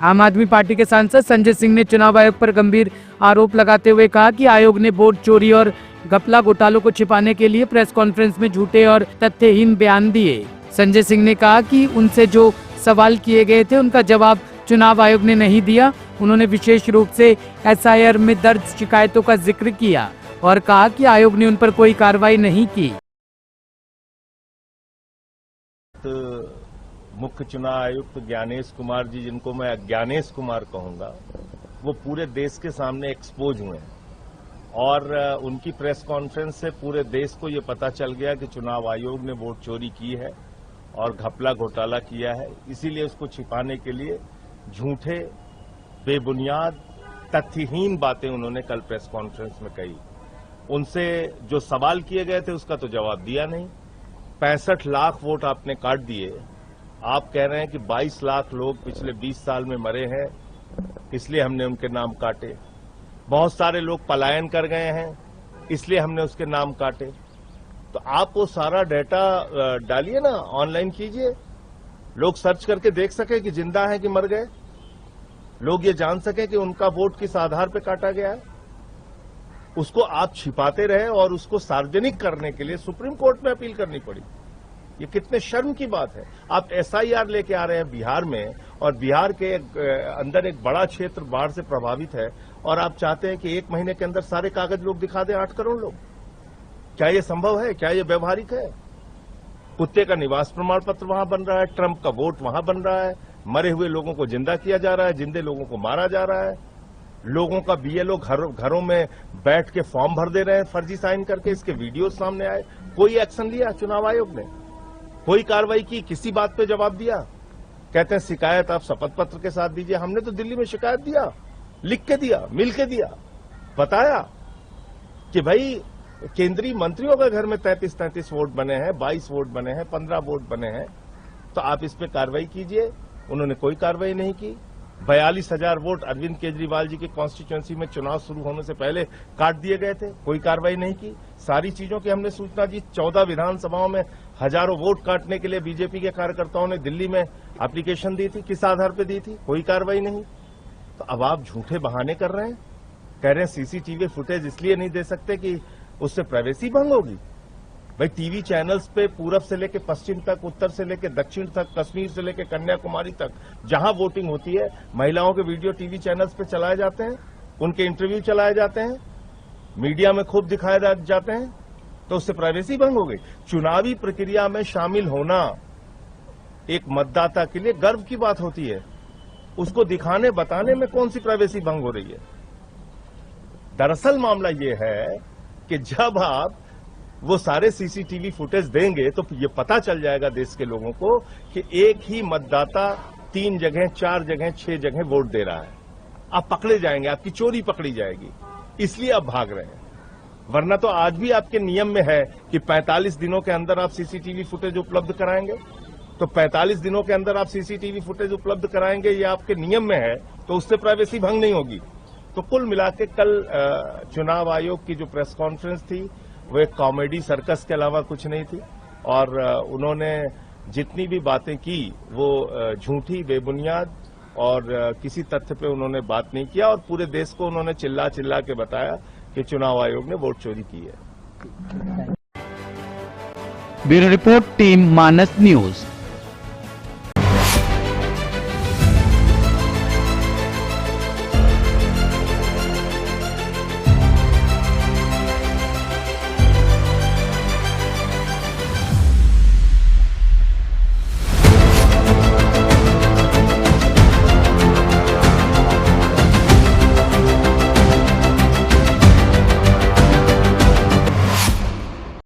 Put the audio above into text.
आम आदमी पार्टी के सांसद संजय सिंह ने चुनाव आयोग पर गंभीर आरोप लगाते हुए कहा कि आयोग ने वोट चोरी और घपला घोटालों को छिपाने के लिए प्रेस कॉन्फ्रेंस में झूठे और तथ्यहीन बयान दिए। संजय सिंह ने कहा कि उनसे जो सवाल किए गए थे उनका जवाब चुनाव आयोग ने नहीं दिया। उन्होंने विशेष रूप से SIR में दर्ज शिकायतों का जिक्र किया और कहा कि आयोग ने उन पर कोई कार्रवाई नहीं की। मुख्य चुनाव आयुक्त ज्ञानेश कुमार जी, जिनको मैं ज्ञानेश कुमार कहूंगा, वो पूरे देश के सामने एक्सपोज हुए हैं और उनकी प्रेस कॉन्फ्रेंस से पूरे देश को ये पता चल गया कि चुनाव आयोग ने वोट चोरी की है और घपला घोटाला किया है। इसीलिए उसको छिपाने के लिए झूठे, बेबुनियाद, तथ्यहीन बातें उन्होंने कल प्रेस कॉन्फ्रेंस में कही। उनसे जो सवाल किए गए थे उसका तो जवाब दिया नहीं। 65 लाख वोट आपने काट दिए। आप कह रहे हैं कि 22 लाख लोग पिछले 20 साल में मरे हैं, इसलिए हमने उनके नाम काटे। बहुत सारे लोग पलायन कर गए हैं, इसलिए हमने उसके नाम काटे। तो आप वो सारा डेटा डालिए ना, ऑनलाइन कीजिए, लोग सर्च करके देख सके कि जिंदा है कि मर गए, लोग ये जान सके कि उनका वोट किस आधार पर काटा गया है। उसको आप छिपाते रहे और उसको सार्वजनिक करने के लिए सुप्रीम कोर्ट में अपील करनी पड़ी। ये कितने शर्म की बात है। आप SIR लेके आ रहे हैं बिहार में, और बिहार के अंदर एक बड़ा क्षेत्र बाढ़ से प्रभावित है, और आप चाहते हैं कि 1 महीने के अंदर सारे कागज लोग दिखा दें, 8 करोड़ लोग। क्या ये संभव है? क्या ये व्यवहारिक है? कुत्ते का निवास प्रमाण पत्र वहां बन रहा है, ट्रंप का वोट वहां बन रहा है, मरे हुए लोगों को जिंदा किया जा रहा है, जिंदे लोगों को मारा जा रहा है, लोगों का BLO घरों में बैठ के फॉर्म भर दे रहे हैं फर्जी साइन करके। इसके वीडियो सामने आए। कोई एक्शन लिया चुनाव आयोग ने? कोई कार्रवाई की? किसी बात पे जवाब दिया? कहते हैं शिकायत आप शपथ पत्र के साथ दीजिए। हमने तो दिल्ली में शिकायत दिया, लिख के दिया, मिल के दिया, बताया कि भाई केंद्रीय मंत्रियों के घर में 33 वोट बने हैं, 22 वोट बने हैं, 15 वोट बने हैं, तो आप इस पे कार्रवाई कीजिए। उन्होंने कोई कार्रवाई नहीं की। 42,000 वोट अरविंद केजरीवाल जी की कॉन्स्टिट्यूएंसी में चुनाव शुरू होने से पहले काट दिए गए थे, कोई कार्रवाई नहीं की। सारी चीजों की हमने सूचना दी। 14 विधानसभाओं में हजारों वोट काटने के लिए बीजेपी के कार्यकर्ताओं ने दिल्ली में एप्लीकेशन दी थी। किस आधार पर दी थी? कोई कार्रवाई नहीं। तो अब आप झूठे बहाने कर रहे हैं, कह रहे हैं CCTV फुटेज इसलिए नहीं दे सकते कि उससे प्राइवेसी भंग होगी। भाई टीवी चैनल्स पे पूरब से लेकर पश्चिम तक, उत्तर से लेकर दक्षिण तक, कश्मीर से लेकर कन्याकुमारी तक जहां वोटिंग होती है, महिलाओं के वीडियो टीवी चैनल्स पे चलाए जाते हैं, उनके इंटरव्यू चलाए जाते हैं, मीडिया में खूब दिखाए जाते हैं, तो उससे प्राइवेसी भंग हो गई। चुनावी प्रक्रिया में शामिल होना एक मतदाता के लिए गर्व की बात होती है। उसको दिखाने बताने में कौन सी प्राइवेसी भंग हो रही है? दरअसल मामला ये है कि जब आप वो सारे CCTV फुटेज देंगे तो ये पता चल जाएगा देश के लोगों को कि एक ही मतदाता 3 जगह, 4 जगह, 6 जगह वोट दे रहा है। आप पकड़े जाएंगे, आपकी चोरी पकड़ी जाएगी, इसलिए आप भाग रहे हैं। वरना तो आज भी आपके नियम में है कि 45 दिनों के अंदर आप CCTV फुटेज उपलब्ध कराएंगे। तो 45 दिनों के अंदर आप CCTV फुटेज उपलब्ध कराएंगे, ये आपके नियम में है, तो उससे प्राइवेसी भंग नहीं होगी। तो कुल मिला के कल चुनाव आयोग की जो प्रेस कॉन्फ्रेंस थी वो एक कॉमेडी सर्कस के अलावा कुछ नहीं थी, और उन्होंने जितनी भी बातें की वो झूठी, बेबुनियाद और किसी तथ्य पे उन्होंने बात नहीं किया, और पूरे देश को उन्होंने चिल्ला चिल्ला के बताया कि चुनाव आयोग ने वोट चोरी की है। ब्यूरो रिपोर्ट, टीम मानस न्यूज।